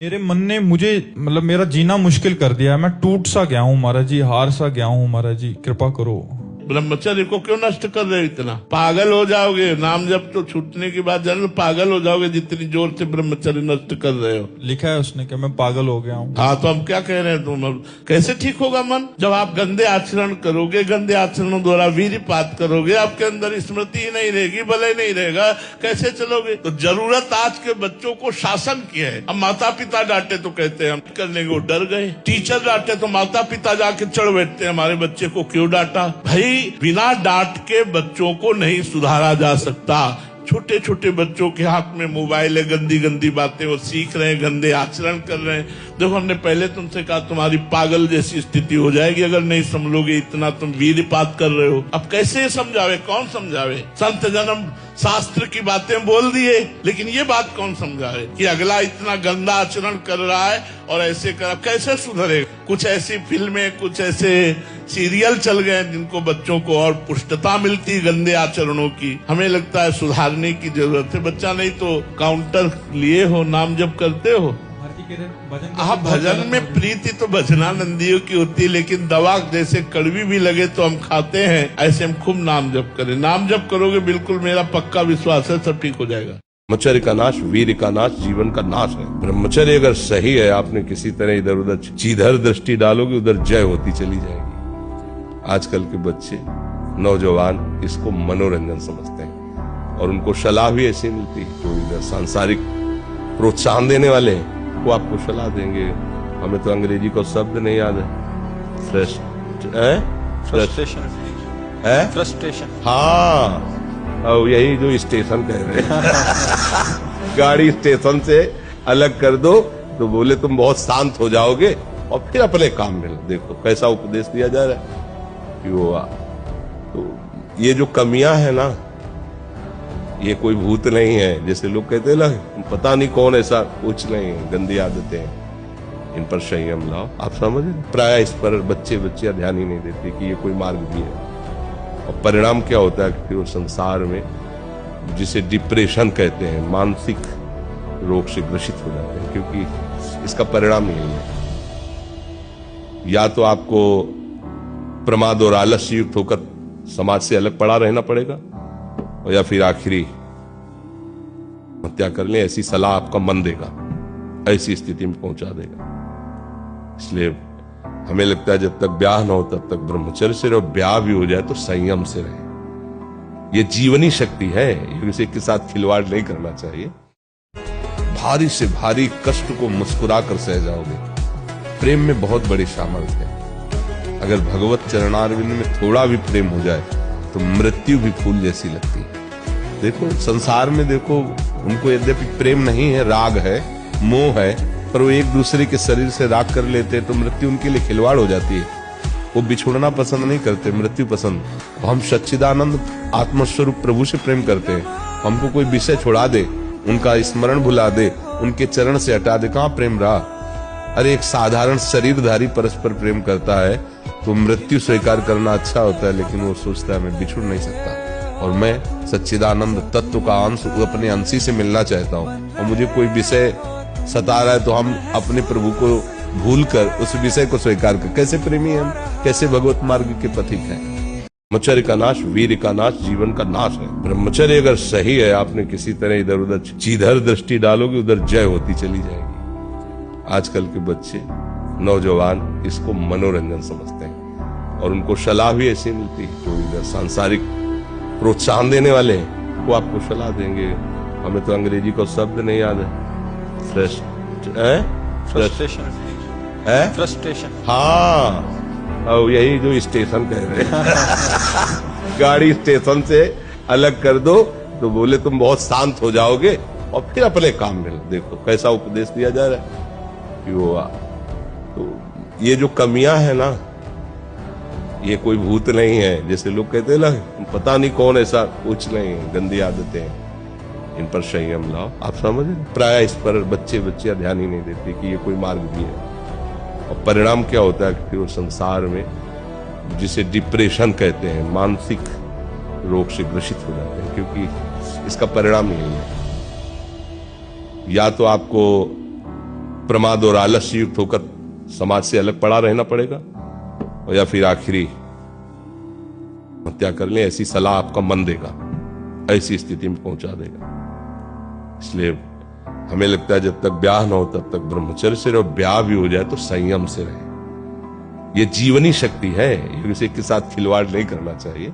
मेरे मन ने मुझे मतलब मेरा जीना मुश्किल कर दिया है। मैं टूट सा गया हूँ महाराज जी, हार सा गया हूँ महाराज जी, कृपा करो। ब्रह्मचर्य को क्यों नष्ट कर रहे हो इतना? पागल हो जाओगे। नाम जब तो छूटने की बात जाने, पागल हो जाओगे जितनी जोर से ब्रह्मचर्य नष्ट कर रहे हो। लिखा है उसने कि मैं पागल हो गया हूँ। हाँ, तो हम क्या कह रहे हैं? तुम अब कैसे ठीक होगा मन? जब आप गंदे आचरण करोगे, गंदे आचरणों द्वारा वीर्यपात करोगे, आपके अंदर स्मृति ही नहीं रहेगी, बल ही नहीं रहेगा, कैसे चलोगे? तो जरूरत आज के बच्चों को शासन की है। अब माता पिता डांटे तो कहते हैं हम करने को डर गए, टीचर डांटे तो माता पिता जाके चढ़ बैठते हैं हमारे बच्चे को क्यों डांटा। भाई, बिना डांट के बच्चों को नहीं सुधारा जा सकता। छोटे छोटे बच्चों के हाथ में मोबाइल है, गंदी गंदी बातें वो सीख रहे हैं, गंदे आचरण कर रहे हैं। देखो, हमने पहले तुमसे कहा तुम्हारी पागल जैसी स्थिति हो जाएगी अगर नहीं समझोगे, इतना तुम वीर्यपात कर रहे हो। अब कैसे समझावे, कौन समझावे? संत जन्म शास्त्र की बातें बोल दिए, लेकिन ये बात कौन समझावे कि अगला इतना गंदा आचरण कर रहा है और ऐसे कर, कैसे सुधरे? कुछ ऐसी फिल्में, कुछ ऐसे सीरियल चल गए जिनको बच्चों को और पुष्टता मिलती गंदे आचरणों की। हमें लगता है सुधारने की जरूरत है। बच्चा नहीं तो काउंटर लिए हो, नाम जप करते हो। हाँ, भजन में प्रीति तो भजनानंदियों की होती है, लेकिन दवा जैसे कड़वी भी लगे तो हम खाते हैं, ऐसे हम खूब नाम जप करें। नाम जप करोगे, बिल्कुल मेरा पक्का विश्वास है, सब ठीक हो जाएगा। ब्रह्मचर्य का नाश वीर्य का नाश, जीवन का नाश है। ब्रह्मचर्य अगर सही है, आपने किसी तरह इधर उधर जिधर दृष्टि डालोगे उधर जय होती चली जाएगी। आजकल के बच्चे नौजवान इसको मनोरंजन समझते हैं और उनको सलाह भी ऐसी मिलती है। जो इधर सांसारिक प्रोत्साहन देने वाले हैं वो आपको सलाह देंगे। हमें तो अंग्रेजी को शब्द नहीं याद है, फ्रस्ट्रेशन। हाँ, और यही जो स्टेशन कह रहे हैं गाड़ी स्टेशन से अलग कर दो तो बोले तुम बहुत शांत हो जाओगे और फिर अपने काम में लो। देखो कैसा उपदेश दिया जा रहा है कि वो तो ये जो कमियां है ना, ये कोई भूत नहीं है जैसे लोग कहते हैं ना, पता नहीं कौन, ऐसा कुछ नहीं है। गंदी आदतें हैं, इन पर संयम लाओ। आप समझे, प्राय इस पर बच्चे ध्यान ही नहीं देते कि ये कोई मार्ग भी है। और परिणाम क्या होता है कि वो संसार में जिसे डिप्रेशन कहते हैं, मानसिक रोग से ग्रसित हो जाते हैं, क्योंकि इसका परिणाम यही है। या तो आपको प्रमाद और आलस्य युक्त होकर समाज से अलग पड़ा रहना पड़ेगा, और या फिर आखिरी हत्या कर ले, ऐसी सलाह आपका मन देगा, ऐसी स्थिति में पहुंचा देगा। इसलिए हमें लगता है जब तक ब्याह न हो तब तक ब्रह्मचर्य से रहो, ब्याह भी हो जाए तो संयम से रहे। ये जीवनी शक्ति है, किसी के साथ खिलवाड़ नहीं करना चाहिए। भारी से भारी कष्ट को मुस्कुरा कर सह जाओगे। प्रेम में बहुत बड़ी सामर्थ्य है। अगर भगवत चरणारविंद में थोड़ा भी प्रेम हो जाए तो मृत्यु भी फूल जैसी लगती है। देखो संसार में, देखो उनको यद्यपि प्रेम नहीं है, राग है, मोह है, पर वो एक दूसरे के शरीर से राग कर लेते हैं तो मृत्यु उनके लिए खिलवाड़ हो जाती है। वो बिछुड़ना पसंद नहीं करते, मृत्यु पसंद। हम सच्चिदानंद आत्मस्वरूप प्रभु से प्रेम करते हैं। हमको कोई विषय छुड़ा दे, उनका स्मरण भुला दे, उनके चरण से हटा दे, कहाँ प्रेम रहा? अरे एक साधारण शरीरधारी परस्पर प्रेम करता है तो मृत्यु स्वीकार करना अच्छा होता है, लेकिन वो सोचता है मैं बिछुड़ नहीं सकता और मैं सच्चिदानंद तत्व का अंश अपने अंशी से मिलना चाहता हूँ, और मुझे कोई विषय सता रहा है तो हम अपने प्रभु को भूलकर उस विषय को स्वीकार कर। कैसे प्रेमी हम, कैसे भगवत मार्ग के पथिक हैं। ब्रह्मचर्य का नाश वीर्य का नाश, जीवन का नाश है। ब्रह्मचर्य अगर सही है, आपने किसी तरह इधर उधर जिधर दृष्टि डालोगे उधर जय होती चली जाएगी। आजकल के बच्चे नौजवान इसको मनोरंजन समझते हैं और उनको सलाह भी ऐसी मिलती है। जो इधर सांसारिक प्रोत्साहन देने वाले हैं वो आपको सलाह देंगे। हमें तो अंग्रेजी को शब्द नहीं याद है, फ्रस्ट्रेशन। हाँ, और यही जो स्टेशन कह रहे हैं गाड़ी स्टेशन से अलग कर दो तो बोले तुम बहुत शांत हो जाओगे और फिर अपने काम में लो। देखो कैसा उपदेश दिया जा रहा है कि वो तो ये जो कमियां है ना, ये कोई भूत नहीं है जैसे लोग कहते हैं ना, पता नहीं कौन, ऐसा कुछ नहीं है। गंदी आदतें हैं, इन पर संयम लाओ। आप समझे, प्राय इस पर बच्चे ध्यान ही नहीं देते कि ये कोई मार्ग भी है। और परिणाम क्या होता है कि वो संसार में जिसे डिप्रेशन कहते हैं, मानसिक रोग से ग्रसित हो जाते हैं, क्योंकि इसका परिणाम यही है। या तो आपको प्रमाद और आलस से युक्त होकर समाज से अलग पड़ा रहना पड़ेगा, और या फिर आखिरी हत्या कर लें, ऐसी सलाह आपका मन देगा, ऐसी स्थिति में पहुंचा देगा। इसलिए हमें लगता है जब तक ब्याह ना हो तब तक ब्रह्मचर्य से रहे, और ब्याह भी हो जाए तो संयम से रहे। ये जीवनी शक्ति है, किसी के साथ खिलवाड़ नहीं करना चाहिए।